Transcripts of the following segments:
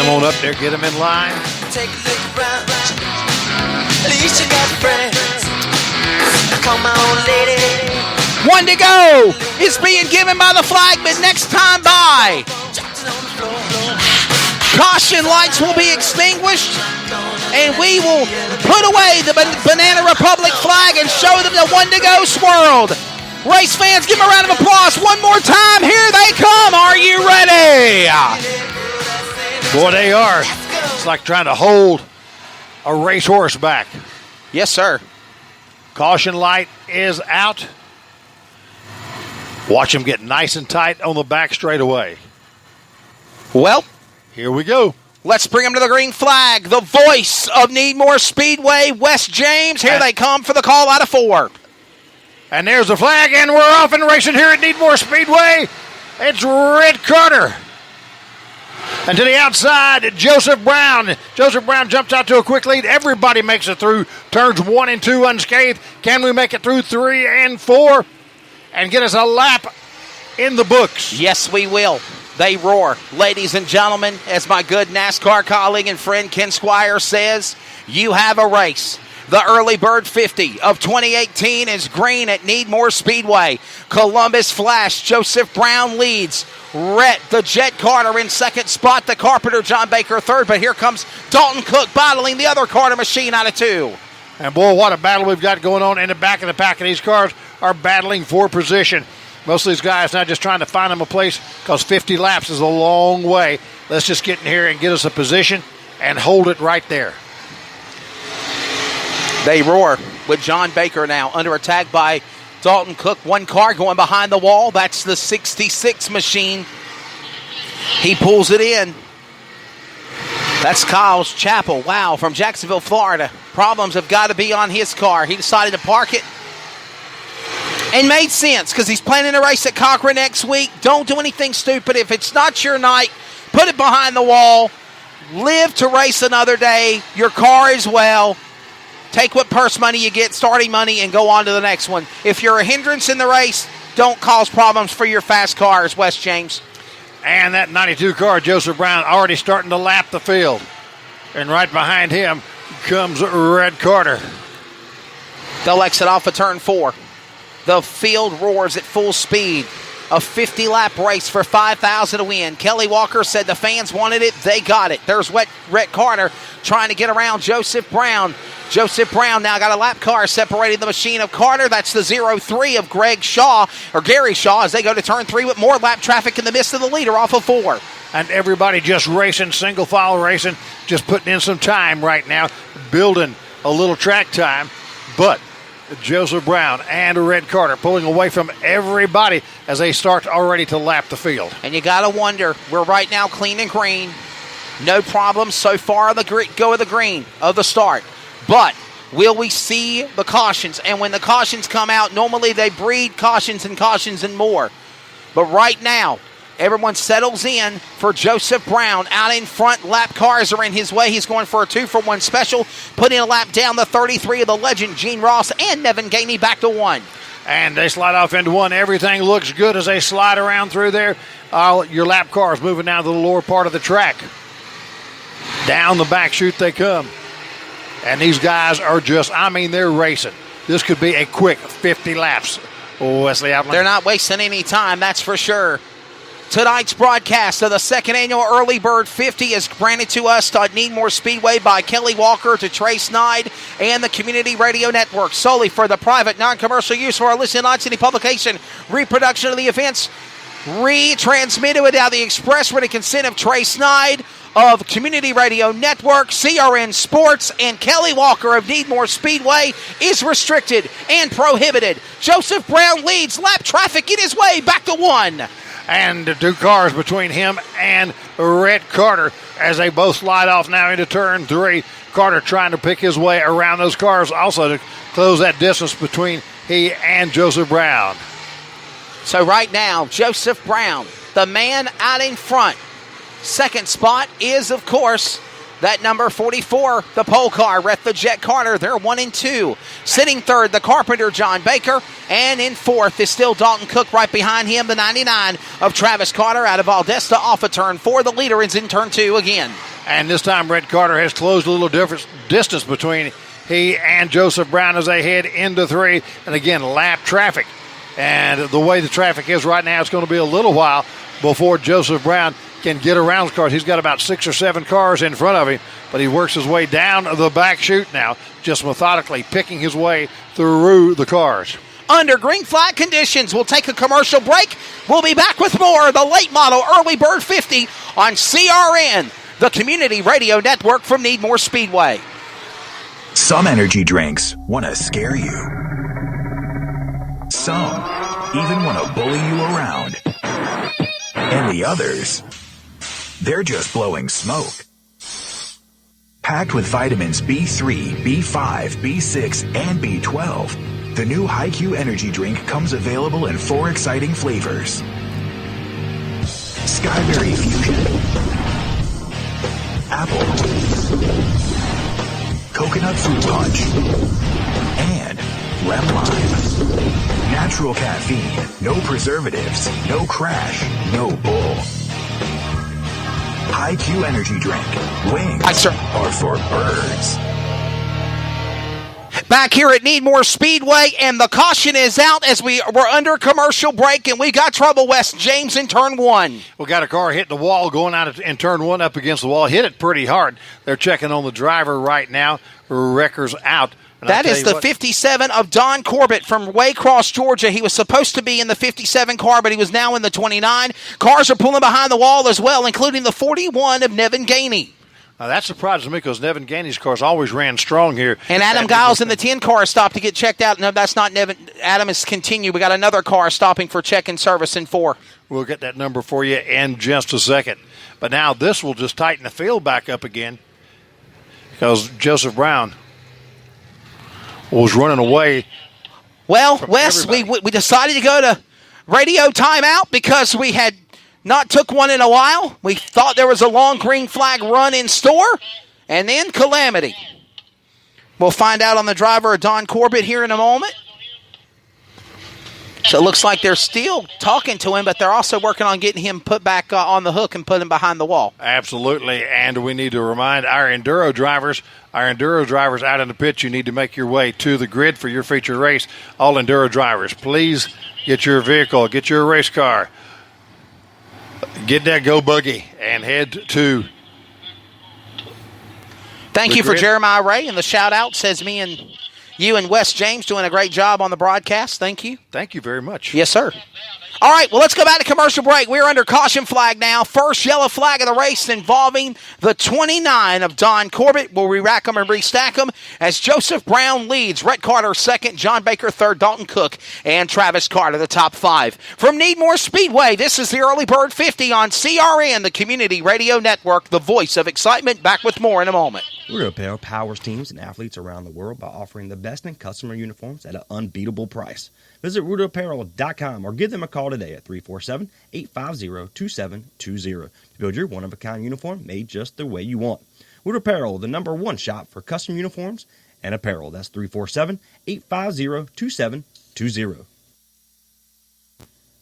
Come on up there, get them in line. Take a look around. At least you got friends. Come on, lady. One to go. It's being given by the flagman. Next time by. Caution lights will be extinguished, and we will put away the Banana Republic flag and show them the one to go swirled. Race fans, give them a round of applause one more time. Here they come. Are you ready? Boy, they are. It's like trying to hold a racehorse back. Yes, sir. Caution light is out. Watch them get nice and tight on the back straightaway. Well, here we go. Let's bring them to the green flag. The voice of Needmore Speedway, Wes James. Here they come for the call out of 4. And there's the flag, and we're off and racing here at Needmore Speedway. It's Red Carter. And to the outside, Joseph Brown. Joseph Brown jumps out to a quick lead. Everybody makes it through turns 1 and 2 unscathed. Can we make it through 3 and 4 and get us a lap in the books? Yes, we will. They roar. Ladies and gentlemen, as my good NASCAR colleague and friend Ken Squire says, you have a race. The Early Bird 50 of 2018 is green at Needmore Speedway. Columbus Flash, Joseph Brown leads. Rhett, the Jet Carter in second spot. The Carpenter, John Baker third. But here comes Dalton Cook battling the other Carter machine out of 2. And boy, what a battle we've got going on in the back of the pack. And these cars are battling for position. Most of these guys now just trying to find them a place because 50 laps is a long way. Let's just get in here and get us a position and hold it right there. They roar with John Baker now under attack by Dalton Cook. One car going behind the wall. That's the 66 machine. He pulls it in. That's Kyle's Chapel. Wow, from Jacksonville, Florida. Problems have got to be on his car. He decided to park it. And made sense because he's planning a race at Cochran next week. Don't do anything stupid. If it's not your night, put it behind the wall. Live to race another day. Your car as well. Take what purse money you get, starting money, and go on to the next one. If you're a hindrance in the race, don't cause problems for your fast cars, Wes James. And that 92 car, Joseph Brown, already starting to lap the field. And right behind him comes Red Carter. They'll exit off of turn 4. The field roars at full speed. A 50-lap race for $5,000 to win. Kelly Walker said the fans wanted it. They got it. There's Red Carter trying to get around Joseph Brown. Joseph Brown now got a lap car separating the machine of Carter. That's the 0-3 of Gary Shaw as they go to turn 3 with more lap traffic in the midst of the leader off of 4. And everybody just racing, single file racing, just putting in some time right now, building a little track time. But Joseph Brown and Red Carter pulling away from everybody as they start already to lap the field. And you got to wonder, we're right now clean and green. No problems so far on the go of the green of the start. But will we see the cautions? And when the cautions come out, normally they breed cautions and more. But right now, everyone settles in for Joseph Brown out in front. Lap cars are in his way. He's going for a 2-for-1 special. Putting a lap down the 33 of the legend, Gene Ross and Nevin Gainey back to 1. And they slide off into 1. Everything looks good as they slide around through there. Your lap cars moving down to the lower part of the track. Down the back chute they come. And these guys are they're racing. This could be a quick 50 laps. Wesley Outland. They're not wasting any time, that's for sure. Tonight's broadcast of the second annual Early Bird 50 is granted to us on Needmore Speedway by Kelly Walker to Trace Knight and the Community Radio Network solely for the private, non-commercial use for our listening on any publication, reproduction of the events, retransmitted without the express written consent of Trace Knight of Community Radio Network, CRN Sports, and Kelly Walker of Needmore Speedway is restricted and prohibited. Joseph Brown leads lap traffic in his way back to 1. And the 2 cars between him and Red Carter as they both slide off now into turn 3. Carter trying to pick his way around those cars also to close that distance between he and Joseph Brown. So right now, Joseph Brown, the man out in front. Second spot is, of course, that number 44, the pole car, Rhett the Jet Carter. They're 1 and 2. Sitting third, the Carpenter, John Baker. And in fourth is still Dalton Cook right behind him, the 99 of Travis Carter out of Aldesta off of turn 4. The leader is in turn 2 again. And this time, Red Carter has closed a little distance between he and Joseph Brown as they head into 3. And again, lap traffic. And the way the traffic is right now, it's going to be a little while before Joseph Brown can get around the cars. He's got about 6 or 7 cars in front of him, but he works his way down the back chute now, just methodically picking his way through the cars. Under green flag conditions, we'll take a commercial break. We'll be back with more of the late model Early Bird 50 on CRN, the community radio network from Needmore Speedway. Some energy drinks want to scare you. Some even want to bully you around. And the others, they're just blowing smoke. Packed with vitamins B3, B5, B6, and B12, the new HiQ energy drink comes available in 4 exciting flavors. Skyberry Fusion, Apple, Coconut Fruit Punch, and Lemon Lime. Natural caffeine, no preservatives, no crash, no bull. HiQ energy drink. Wings are for birds. Back here at Needmore Speedway, and the caution is out as we're under commercial break, and we got trouble, West James, in turn 1. We got a car hitting the wall going out in turn 1 up against the wall. Hit it pretty hard. They're checking on the driver right now. Wrecker's out. And that is the 57 of Don Corbett from Waycross, Georgia. He was supposed to be in the 57 car, but he was now in the 29. Cars are pulling behind the wall as well, including the 41 of Nevin Gainey. Now, that surprises me because Nevin Gainey's cars always ran strong here. And Adam Giles in the 10 car stopped to get checked out. No, that's not Nevin. Adam has continued. We got another car stopping for check and service in 4. We'll get that number for you in just a second. But now this will just tighten the field back up again because Joseph Brown was running away. Well, Wes, we decided to go to radio timeout because we had not took one in a while. We thought there was a long green flag run in store, and then calamity. We'll find out on the driver of Don Corbett here in a moment. So it looks like they're still talking to him, but they're also working on getting him put back on the hook and put him behind the wall. Absolutely, and we need to remind our enduro drivers out in the pit, you need to make your way to the grid for your feature race. All enduro drivers, please get your vehicle, get your race car, get that go buggy, and head to Thank you for Jeremiah Ray, and the shout-out says me and you and Wes James doing a great job on the broadcast. Thank you. Thank you very much. Yes, sir. All right, well, let's go back to commercial break. We're under caution flag now. First yellow flag of the race involving the 29 of Don Corbett. We'll re-rack them and restack them as Joseph Brown leads. Rhett Carter second, John Baker third, Dalton Cook, and Travis Carter the top 5. From Needmore Speedway, this is the Early Bird 50 on CRN, the Community Radio Network, the voice of excitement. Back with more in a moment. Rudo Apparel powers teams and athletes around the world by offering the best in customer uniforms at an unbeatable price. Visit RudoApparel.com or give them a call today at 347-850-2720 to build your one-of-a-kind uniform made just the way you want. Rudo Apparel, the #1 shop for custom uniforms and apparel. That's 347-850-2720.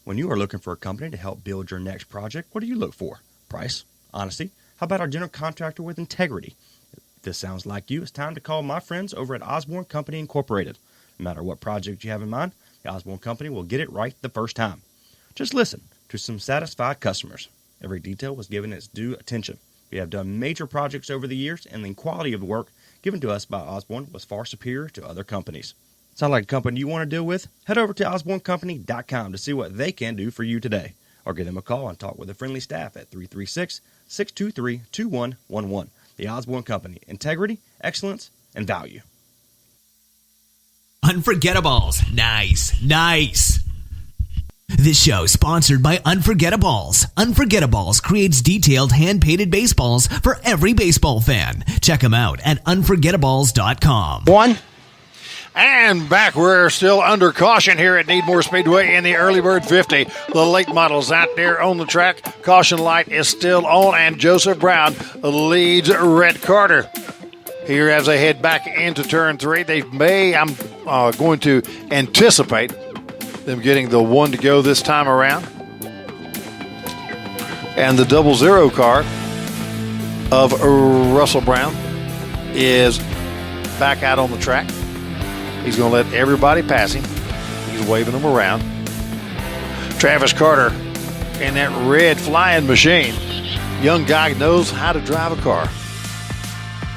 When you are looking for a company to help build your next project, what do you look for? Price? Honesty? How about our general contractor with integrity? If this sounds like you, it's time to call my friends over at Osborne Company Incorporated. No matter what project you have in mind, the Osborne Company will get it right the first time. Just listen to some satisfied customers. Every detail was given its due attention. We have done major projects over the years, and the quality of the work given to us by Osborne was far superior to other companies. Sound like a company you want to deal with? Head over to osbornecompany.com to see what they can do for you today. Or give them a call and talk with the friendly staff at 336-623-2111. The Osborne Company. Integrity, excellence, and value. Unforgettables. Nice. This show sponsored by Unforgettables. Unforgettables creates detailed hand-painted baseballs for every baseball fan. Check them out at unforgettables.com. One. And back, we're still under caution here at Needmore Speedway in the Early Bird 50. The late models out there on the track. Caution light is still on, and Joseph Brown leads Rhett Carter. Here as they head back into turn 3, I'm going to anticipate them getting the 1 to go this time around. And the 00 car of Russell Brown is back out on the track. He's going to let everybody pass him. He's waving them around. Travis Carter in that red flying machine. Young guy knows how to drive a car.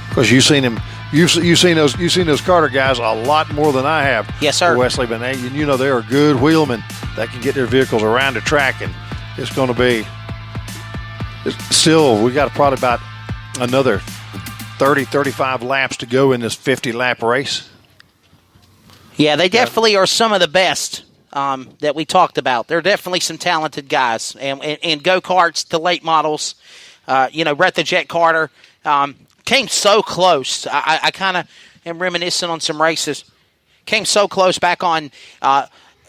Because you've seen him. You've seen those Carter guys a lot more than I have. Yes, sir. Wesley, but you know they're good wheelmen that can get their vehicles around the track, and it's going to be. Still, we got probably about another 30, 35 laps to go in this 50-lap race. Yeah, they definitely are some of the best that we talked about. They're definitely some talented guys. And go-karts to late models, Brett the Jet Carter came so close. I kind of am reminiscent on some races. Came so close back on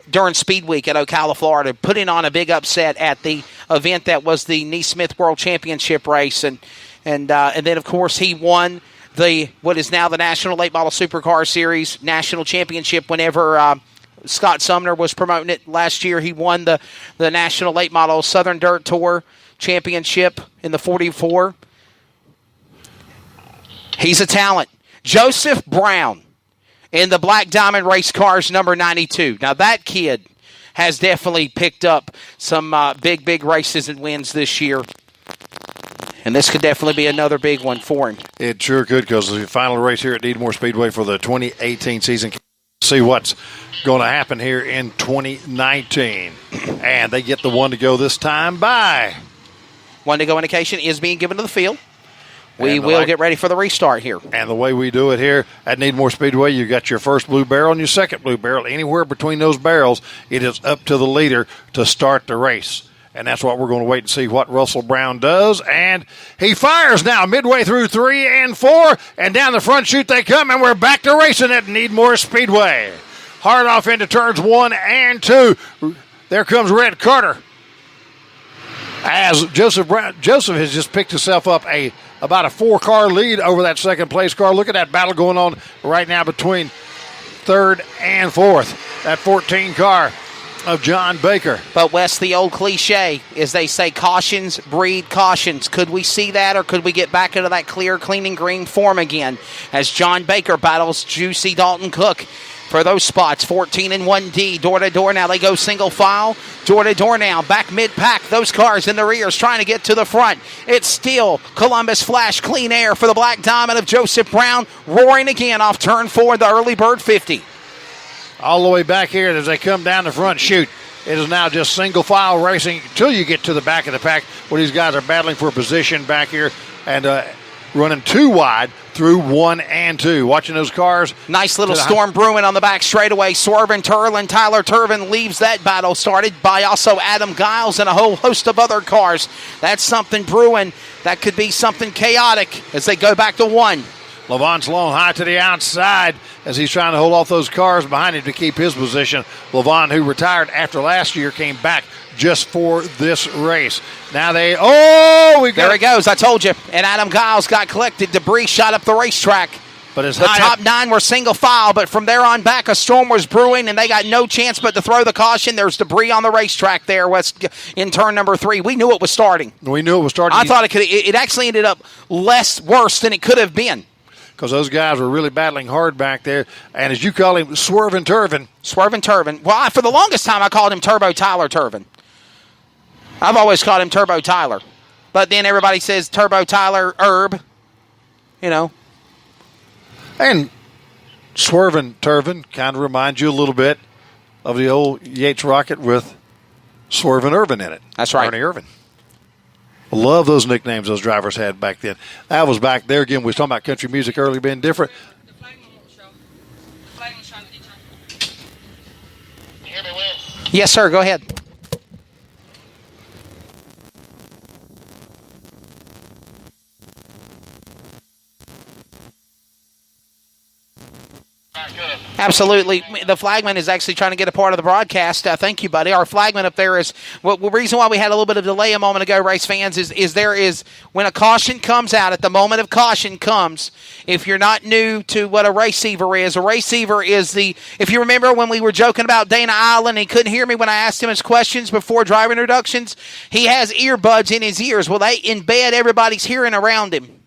during Speed Week at Ocala, Florida, putting on a big upset at the event that was the Neesmith World Championship race. And then, of course, he won what is now the National Late Model Supercar Series National Championship whenever Scott Sumner was promoting it last year. He won the National Late Model Southern Dirt Tour Championship in the 44. He's a talent. Joseph Brown in the Black Diamond Race Cars number 92. Now, that kid has definitely picked up some big races and wins this year. And this could definitely be another big one for him. It sure could, because the final race here at Needmore Speedway for the 2018 season. See what's going to happen here in 2019. And they get the one to go this time by. One to go indication is being given to the field. We will get ready for the restart here. And the way we do it here at Needmore Speedway, you got your first blue barrel and your second blue barrel. Anywhere between those barrels, it is up to the leader to start the race. And that's what we're going to wait and see what Russell Brown does. And he fires now midway through 3 and 4. And down the front chute they come, and we're back to racing at Needmore Speedway. Hard off into turns 1 and 2. There comes Red Carter. As Joseph has just picked himself up about a 4-car lead over that second place car. Look at that battle going on right now between 3rd and 4th. That 14 car of John Baker. But, Wes, the old cliche is they say cautions breed cautions. Could we see that, or could we get back into that clear, clean, and green form again as John Baker battles Juicy Dalton Cook for those spots? 14 and 1D, door to door now. They go single file, door to door now. Back mid-pack, those cars in the rear is trying to get to the front. It's still Columbus Flash Clean Air for the Black Diamond of Joseph Brown, roaring again off turn 4, the early bird 50. All the way back here as they come down the front chute. It is now just single file racing until you get to the back of the pack where these guys are battling for position back here and running 2 wide through 1 and 2. Watching those cars. Nice little storm brewing on the back straightaway. Swervin Turlin, Tyler Turvin leaves that battle, started by also Adam Giles and a whole host of other cars. That's something brewing. That could be something chaotic as they go back to 1. Levant's long high to the outside as he's trying to hold off those cars behind him to keep his position. Levant, who retired after last year, came back just for this race. Now there he goes. I told you. And Adam Giles got collected. Debris shot up the racetrack. But the top 9 were single file, but from there on back, a storm was brewing, and they got no chance but to throw the caution. There's debris on the racetrack there in turn number 3. We knew it was starting. I thought it actually ended up worse than it could have been. Because those guys were really battling hard back there. And as you call him, Swervin Turvin. Swervin Turvin. Well, for the longest time, I called him Turbo Tyler Turvin. I've always called him Turbo Tyler. But then everybody says Turbo Tyler Herb. And Swervin Turvin kind of reminds you a little bit of the old Yates rocket with Swervin Irvin in it. That's right. Ernie Irvin. I love those nicknames those drivers had back then. That was back there again. We were talking about country music earlier being different. Yes, sir. Go ahead. Absolutely. The flagman is actually trying to get a part of the broadcast. Thank you, buddy. Our flagman up there is, the reason why we had a little bit of delay a moment ago, race fans, is there is, when a caution comes out, at the moment of caution comes, if you're not new to what a receiver is if you remember when we were joking about Dana Island, he couldn't hear me when I asked him his questions before driver introductions, he has earbuds in his ears. Well, they embed everybody's hearing around him.